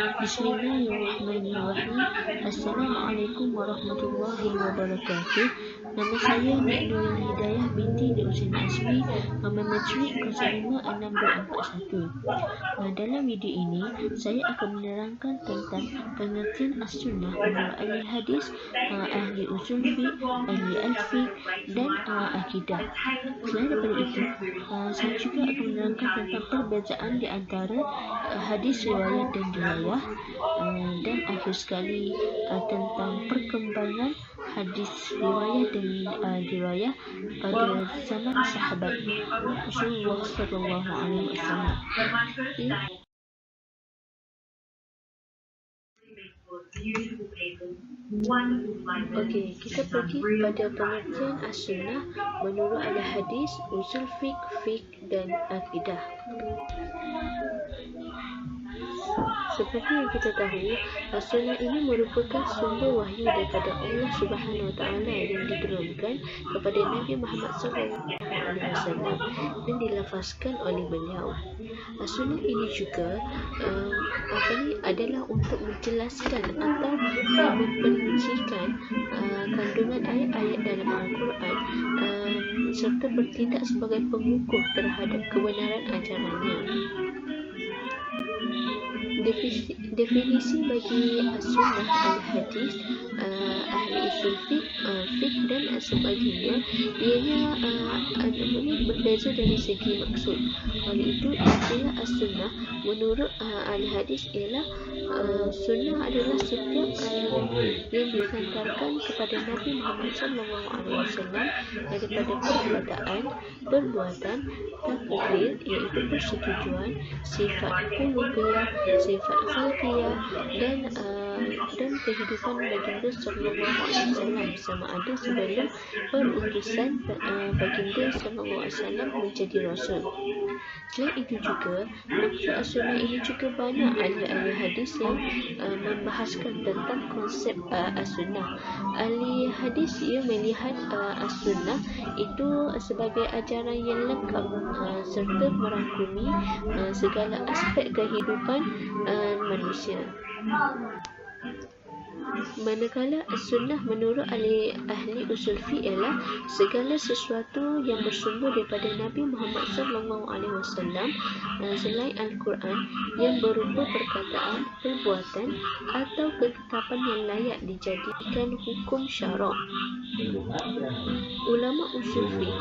Bismillahirrahmanirrahim. Assalamualaikum warahmatullahi wabarakatuh. Nama saya Nik Nurul Hidayah binti Nik Husin Azmi, Nama Matrik 056241. Dalam video ini, saya akan menerangkan tentang pengertian as-sunnah menurut ahli hadis, ahli usul fiqh, ahli al-fiqh dan akidah. Selain daripada itu, saya juga akan menerangkan tentang perbezaan di antara hadis riwayat dan dirayah, dan akhir sekali tentang perkembangan hadis riwayat dan dirayah pada zaman sahabat Rasulullah sallallahu alaihi wasallam. Okey, kita pergi pada pengertian as-sunnah menurut ahli hadis, usul fiqh dan akidah. Seperti yang kita tahu, as-sunnah ini merupakan sumber wahyu daripada Allah Subhanahu Wa Taala yang diturunkan kepada Nabi Muhammad SAW dan dilafazkan oleh beliau. As-sunnah ini juga adalah untuk menjelaskan atau memperincikan kandungan ayat-ayat dalam Al-Quran serta bertindak sebagai pengukuh terhadap kebenaran ajarannya. Definisi bagi as-sunnah al-hadis, ahli usul fiqh dan sebagainya, ianya berbeza dari segi maksud. Oleh itu, istilah as-sunnah menurut ahli hadis ialah sunnah adalah setiap yang dihantarkan kepada Nabi Muhammad SAW daripada perkataan, perbuatan, takrir iaitu persetujuan, sifat khuluqiyah, sifat khalqiyah dan kehidupan baginda sallallahu alaihi wasallam sama ada sebelum perutusan baginda sallallahu alaihi wasallam menjadi rasul. Selain itu juga, maksud as-sunnah ini juga banyak ahli hadis yang membahaskan tentang konsep as-sunnah. Ahli hadis ia melihat as-sunnah itu sebagai ajaran yang lengkap serta merangkumi segala aspek kehidupan manusia. Manakala as-sunnah menurut ahli usul fiqh ialah segala sesuatu yang bersumber daripada Nabi Muhammad SAW selain Al-Quran yang berupa perkataan, perbuatan atau ketetapan yang layak dijadikan hukum syarak. Ulama usul fiqh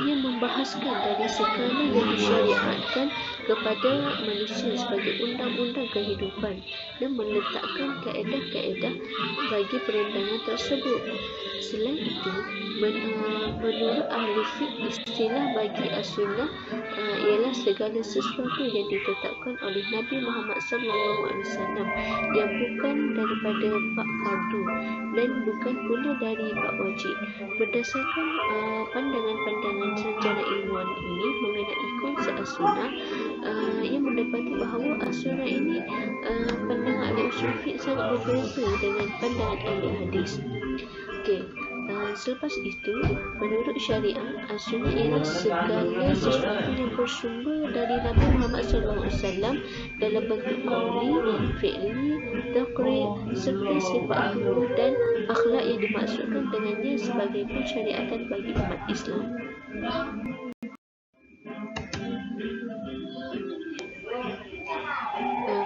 ia membahaskan dari segala yang disyariatkan kepada manusia sebagai undang-undang kehidupan dan meletakkan kaedah-kaedah bagi perendangan tersebut. Selain itu, menurut ahli fiqh, istilah bagi as-sunnah ialah segala sesuatu yang ditetapkan oleh Nabi Muhammad SAW yang bukan daripada bab fardu dan bukan pula dari bab wajib. Berdasarkan pandangan-pandangan sejarah ilmuwan ini mengenai konsep as-sunnah, ia mendapati bahawa as-sunnah ini pandangan ahli usul fiqh sangat berbeza dengan pandangan ahli hadis. Okey. Selepas itu, menurut syariah, as-sunnah ialah segala sesuatu yang bersumber dari Nabi Muhammad SAW dalam bentuk qauli, fi'li, taqrir serta sifat khuluq dan akhlak yang dimaksudkan dengannya sebagai pensyariatan bagi umat Islam.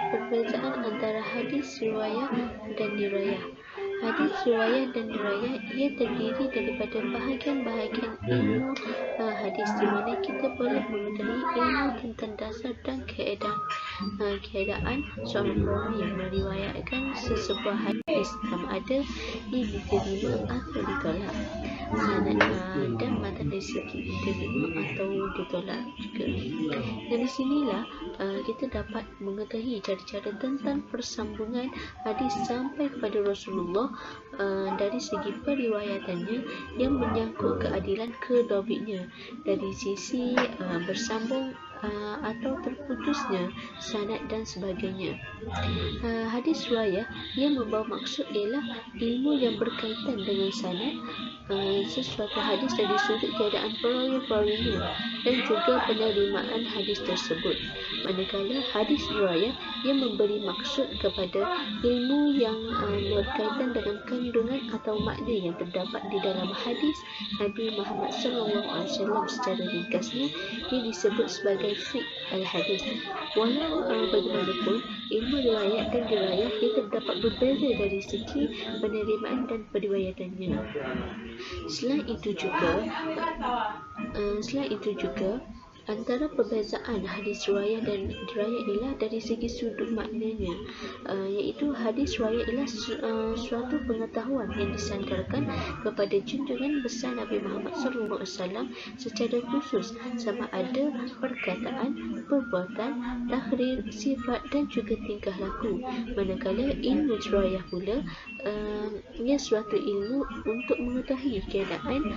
Perbezaan antara hadis riwayat dan dirayah. Hadis riwayat dan dirayah ia terdiri daripada bahagian-bahagian ilmu hadis di mana kita boleh mengetahui ilmu tentang dasar dan keadaan seorang perawi yang meriwayatkan sesebuah hadis sama ada ia diterima atau ditolak, sanad dan matan dari segi diterima atau ditolak juga. Dan di sinilah kita dapat mengetahui cara-cara tentang persambungan hadis sampai kepada Rasulullah dari segi periwayatannya yang menyangkut keadilan kedua-duanya dari sisi bersambung atau terputusnya sanad dan sebagainya. Hadis riwayah yang membawa maksud ialah ilmu yang berkaitan dengan sanad, sesuatu hadis dari sudut keadaan perawi-perawinya dan juga penerimaan hadis tersebut. Manakala hadis riwayah yang memberi maksud kepada ilmu yang berkaitan dengan kandungan atau makna yang terdapat di dalam hadis Nabi Muhammad SAW secara ringkasnya, ia disebut sebagai fiqh al-hadis. Walau bagaimanapun, ilmu riwayat dan riwayah ia terdapat berbeza dari segi penerimaan dan periwayatannya. Selain itu juga antara perbezaan hadis riwayah dan dirayah ialah dari segi sudut maknanya, iaitu hadis riwayah ialah suatu pengetahuan yang disandarkan kepada junjungan besar Nabi Muhammad SAW secara khusus, sama ada perkataan, perbuatan, takhrir, sifat dan juga tingkah laku. Manakala ilmu riwayah pula ia suatu ilmu untuk mengetahui keadaan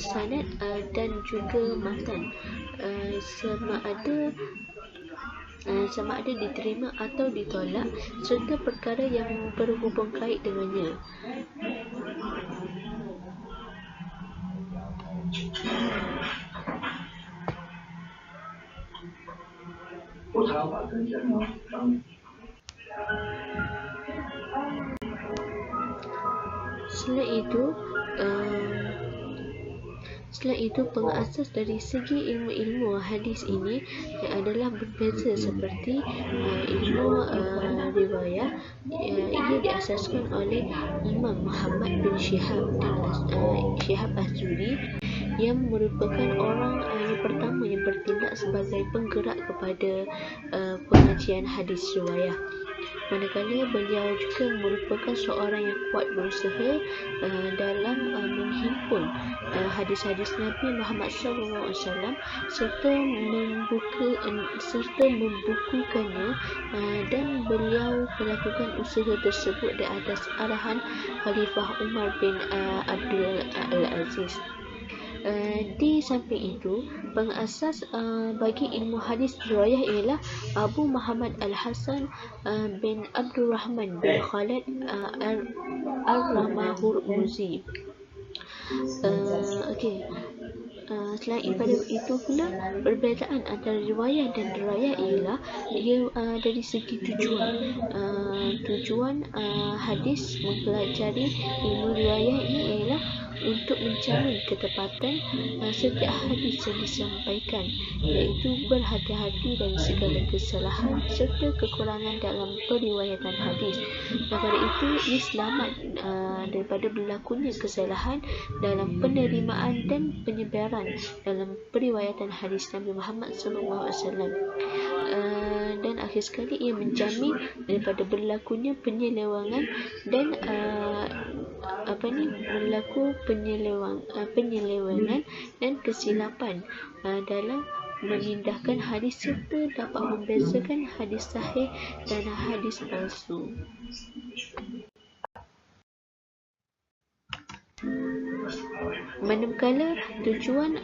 sanad dan juga matan, sama ada diterima atau ditolak, serta perkara yang berhubung kait dengannya. Setelah itu pengasas dari segi ilmu-ilmu hadis ini adalah berbeza, seperti ilmu riwayah ia diasaskan oleh Imam Muhammad bin Syihab Az-Zuhri yang merupakan orang yang pertama yang bertindak sebagai penggerak kepada pengajian hadis riwayah. Manakala beliau juga merupakan seorang yang kuat berusaha dalam menghimpun hadis-hadis Nabi Muhammad SAW serta membukukannya, dan beliau melakukan usaha tersebut di atas arahan Khalifah Umar bin Abdul Aziz. Di samping itu, pengasas bagi ilmu hadis riwayah ialah Abu Muhammad Al-Hasan bin Abdul Rahman bin Khalid Al-Ramahurmuzi. Selain daripada itu pula, perbezaan antara riwayah dan dirayah ialah ia dari segi tujuan hadis mempelajari ilmu riwayah ini ialah untuk menjamin ketepatan setiap hadis yang disampaikan, iaitu berhati-hati dari segala kesalahan serta kekurangan dalam periwayatan hadis. Daripada itu, ia selamat daripada berlakunya kesalahan dalam penerimaan dan penyebaran dalam periwayatan hadis Nabi Muhammad SAW. Dan akhir sekali, ia menjamin daripada berlakunya penyelewangan dan penyelewangan dan kesilapan dalam memindahkan hadis serta dapat membezakan hadis sahih dan hadis palsu. Manakala tujuan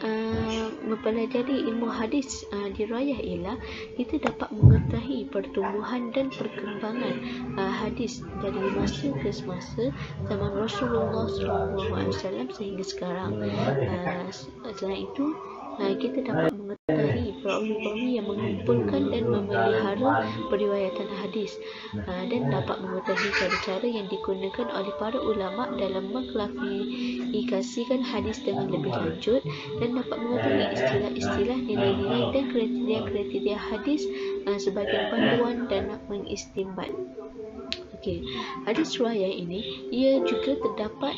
mempelajari ilmu hadis dirayah ialah kita dapat mengetahui pertumbuhan dan perkembangan hadis dari masa ke semasa zaman Rasulullah SAW sehingga sekarang. Selain itu, kita dapat mengetahui perawi-perawi yang mengumpulkan dan memelihara periwayatan hadis, dan dapat mengetahui cara-cara yang digunakan oleh para ulama dalam mengklasifikasikan hadis dengan lebih lanjut, dan dapat mengetahui istilah-istilah, nilai-nilai dan kriteria hadis sebagai panduan dan mengistinbat. Hadis riwayah ini ia juga terdapat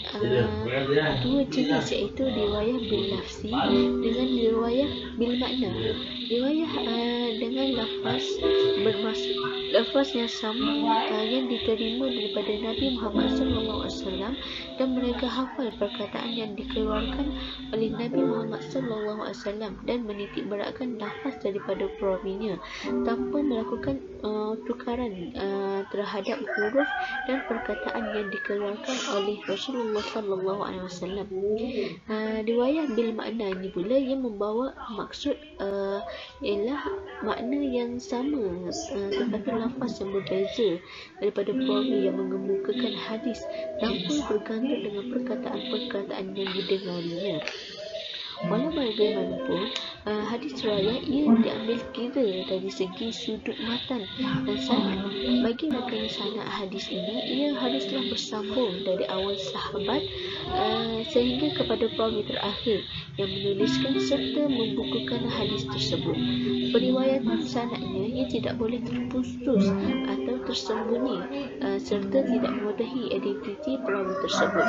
dua jenis, iaitu riwayah bil lafzi dengan riwayah bil makna. Riwayah dengan lafaz bermaksud lafaz yang sama yang diterima daripada Nabi Muhammad SAW, dan mereka hafal perkataan yang dikeluarkan oleh Nabi Muhammad SAW dan menitik beratkan lafaz daripada perawinya tanpa melakukan tukaran terhadap huruf dan perkataan yang dikeluarkan oleh Rasulullah SAW. Riwayat bil makna ini pula yang membawa maksud ialah makna yang sama tetapi lafaz yang berbeza daripada perawi yang mengemukakan hadis tanpa bergantung dengan perkataan-perkataan yang didengarinya. Walau bagaimanapun, hadis riwayat ia diambil kira dari segi sudut matan dan sanad. Bagi rakan sanad hadis ini, ia haruslah bersambung dari awal sahabat sehingga kepada perawi terakhir yang menuliskan serta membukukan hadis tersebut. Periwayatan sanadnya ia tidak boleh terputus atau tersembunyi serta tidak memudahi identiti perawi tersebut.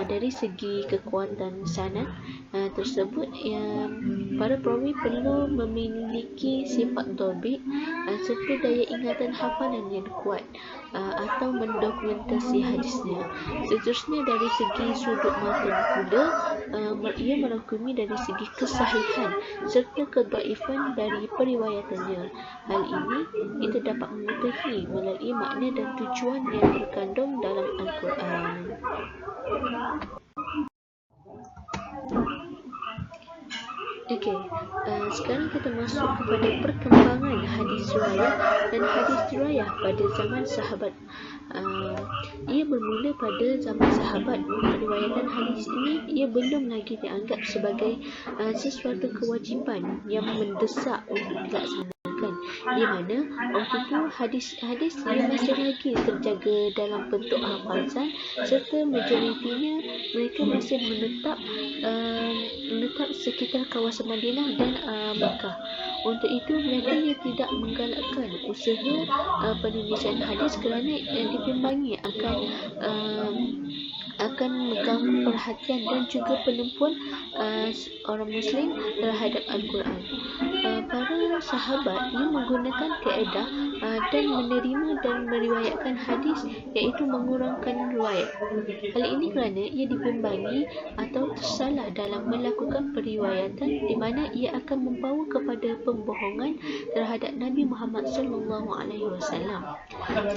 Dari segi kekuatan sanad tersebut, para perawi perlu memiliki sifat dhabit serta daya ingatan hafalan yang kuat atau mendokumentasi hadisnya. Seterusnya, dari segi sudut matan pula, ia merangkumi dari segi kesahihan serta kedhaifan dari periwayatannya. Hal ini kita dapat mengetahui melalui makna dan tujuan yang terkandung dalam Al-Quran. Okey, sekarang kita masuk kepada perkembangan hadis riwayat dan hadis riwayat pada zaman sahabat. Ia bermula pada zaman sahabat. Periwayatan hadis ini ia belum lagi dianggap sebagai sesuatu kewajipan yang mendesak untuk dilaksanakan, di mana waktu itu hadis ia masih lagi terjaga dalam bentuk hafazan serta majoritinya mereka masih menetap sekitar kawasan Madinah dan Mekah. Untuk itu mereka tidak menggalakkan usaha penulisan hadis kerana dibimbangi akan mengganggu perhatian dan juga penumpuan orang Muslim terhadap Al-Quran. Para sahabat yang menggunakan kaedah dan menerima dan meriwayatkan hadis, iaitu mengurangkan riwayat. Hal ini kerana ia dibimbangi atau tersalah dalam melakukan periwayatan di mana ia akan membawa kepada pembohongan terhadap Nabi Muhammad SAW.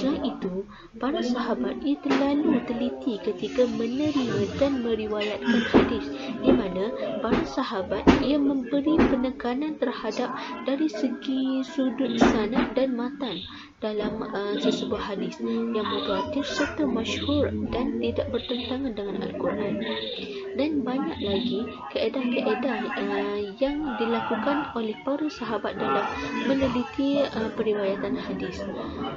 Selain itu, para sahabat ia terlalu teliti ketika menerima dan meriwayatkan hadis, di mana para sahabat ia memberi penekanan terhadap dari segi sudut sanad dan matan dalam sesebuah hadis yang mutawatir serta masyhur dan tidak bertentangan dengan Al-Quran. Dan banyak lagi kaedah-kaedah yang dilakukan oleh para sahabat dalam meneliti periwayatan hadis.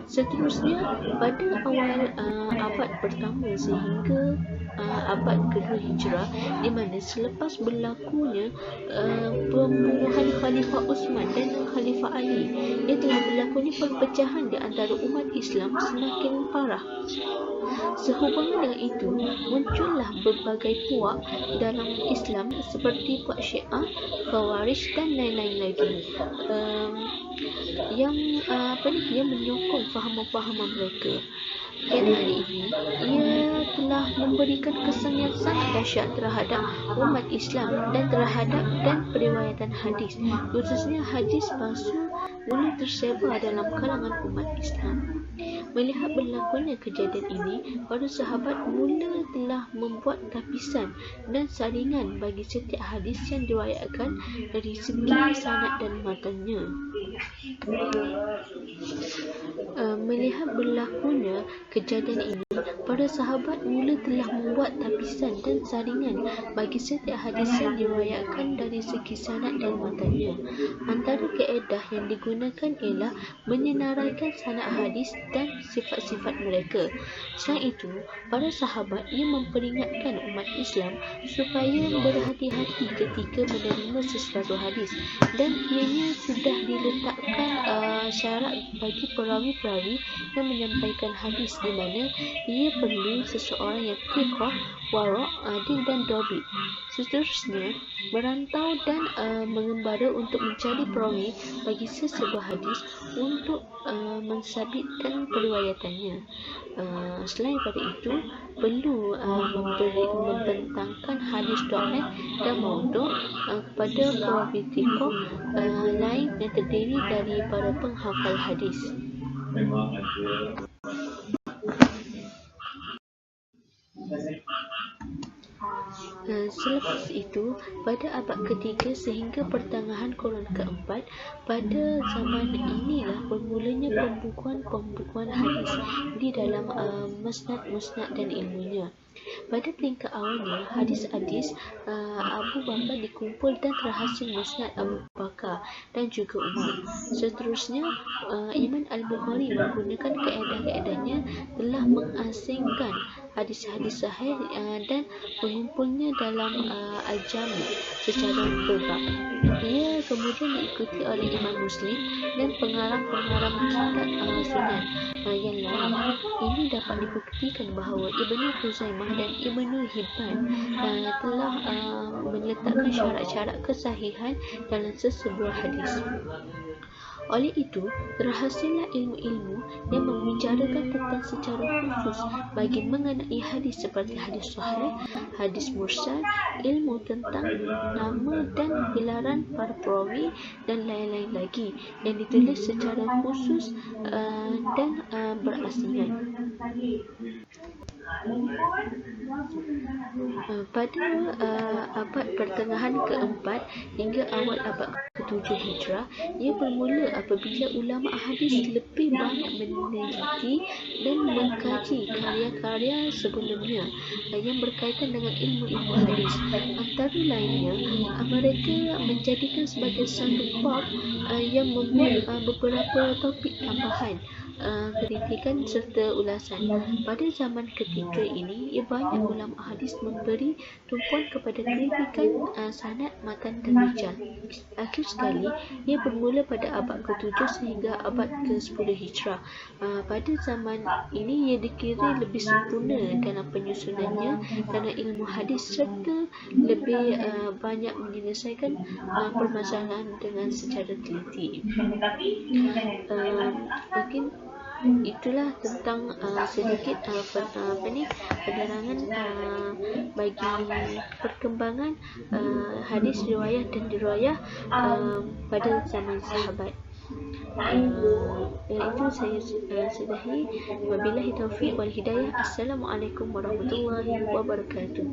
Seterusnya, pada awal abad pertama sehingga abad kedua Hijrah, di mana selepas berlakunya pembunuhan Khalifah Uthman dan Khalifah Ali, ia telah berlakunya perpecahan di antara umat Islam semakin parah. Sehubungan dengan itu, muncullah berbagai puak dalam Islam seperti puak Syiah, Khawarij dan lain-lain lagi yang menyokong fahaman-fahaman mereka. Dan hari ini ia telah memberikan kesan yang sangat dahsyat terhadap umat Islam dan terhadap periwayatan hadis, khususnya hadis palsu mula tersebar dalam kalangan umat Islam. Melihat berlakunya kejadian ini, para sahabat mula telah membuat tapisan dan saringan bagi setiap hadis yang diriwayatkan dari segi sanad dan matannya. Melihat berlakunya kejadian ini, para sahabat mula telah membuat tapisan dan saringan bagi setiap hadis yang diriwayatkan dari segi sanad dan matannya. Antara kaedah yang digunakan ialah menyenaraikan sanad hadis dan sifat-sifat mereka. Selain itu, para sahabat ia memperingatkan umat Islam supaya berhati-hati ketika menerima sesuatu hadis, dan ianya sudah diletakkan syarat bagi perawi-perawi yang menyampaikan hadis, di mana ia perlu seseorang yang thiqah, wara', adil dan dobit. Seterusnya, merantau dan mengembara untuk mencari perawi bagi sesebuah hadis untuk mensabitkan periwayatannya. Selain daripada itu, perlu membentangkan hadis dhaif dan maudhu' kepada perawi thiqah lain yang terdiri dari para penghafal hadis. Selepas itu, pada abad ketiga sehingga pertengahan Qarn keempat, pada zaman inilah bermulanya pembukuan hadis di dalam musnad dan ilmunya. Pada peringkat awalnya, hadis-hadis Abu Bakar dikumpul dan terhasil musnad Abu Bakar dan juga Umar. Seterusnya, Imam Al-Bukhari menggunakan kaedah-kaedahnya telah mengasingkan hadis-hadis sahih dan mengumpulnya dalam Al-Jami' secara berbab. Ia kemudian diikuti oleh Imam Muslim dan pengarang-pengarang kitab sunan yang lain. Ini dapat dibuktikan bahawa Ibnu Khuzaimah dan Ibnu Hibban telah meletakkan syarat-syarat kesahihan dalam sesebuah hadis. Oleh itu, terhasillah ilmu-ilmu yang membicarakan tentang secara khusus bagi mengenai hadis seperti hadis sahih, hadis mursal, ilmu tentang nama dan gelaran para perawi dan lain-lain lagi yang ditulis secara khusus dan berasingan. Pada abad pertengahan keempat hingga awal abad ke-7 Hijrah, ia bermula apabila ulama hadis lebih banyak meneliti dan mengkaji karya-karya sebelumnya yang berkaitan dengan ilmu-ilmu hadis. Antara lainnya, mereka menjadikan sebagai satu bab yang membuat beberapa topik tambahan, kritikan serta ulasan. Pada zaman ketiga ini, banyak ulama hadis memberi tumpuan kepada kritikan sanad, matan dan rijal. Akhir sekali, ia bermula pada abad ke-7 sehingga abad ke-10 Hijrah. Pada zaman ini, ia dikira lebih sempurna dalam penyusunannya dalam ilmu hadis serta lebih banyak menyelesaikan permasalahan dengan secara teliti. Mungkin itulah tentang sedikit penerangan bagi perkembangan hadis riwayah dan diriwayah pada zaman sahabat. Itu saya sudahi. Wabillahi taufiq wal hidayah. Assalamualaikum warahmatullahi wabarakatuh.